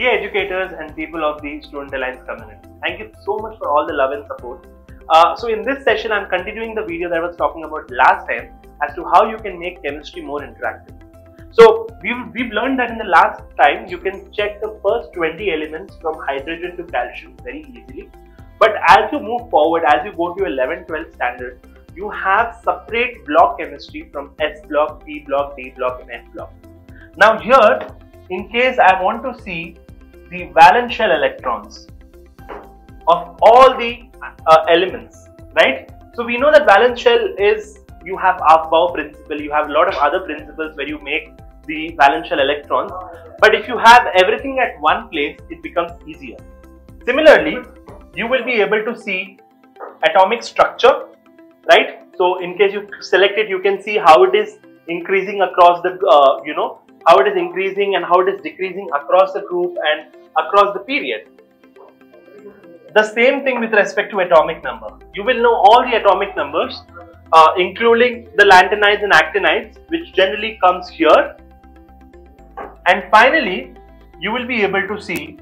dear educators and people of the Student Alliance community. Thank you so much for all the love and support. So in this session, I'm continuing the video that I was talking about last time as to how you can make chemistry more interactive. So we've learned that in the last time, you can check the first 20 elements from hydrogen to calcium very easily. But as you move forward, as you go to 11, 12 standard, you have separate block chemistry from S block, P block, D block and F block. Now here, in case I want to see the valence shell electrons of all the elements, right? So we know that valence shell is, you have Aufbau principle, you have a lot of other principles where you make the valence shell electrons. But if you have everything at one place, it becomes easier. Similarly, you will be able to see atomic structure, right? So in case you select it, you can see how it is increasing across the, how it is increasing and how it is decreasing across the group and across the period. The same thing with respect to atomic number. You will know all the atomic numbers, including the lanthanides and actinides, which generally comes here. And finally, you will be able to see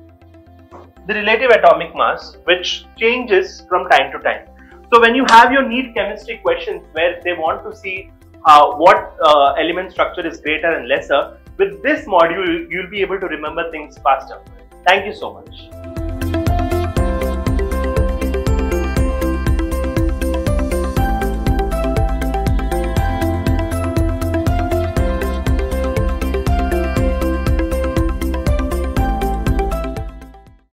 the relative atomic mass, which changes from time to time. So when you have your neat chemistry questions where they want to see what element structure is greater and lesser, with this module, you'll be able to remember things faster. Thank you so much.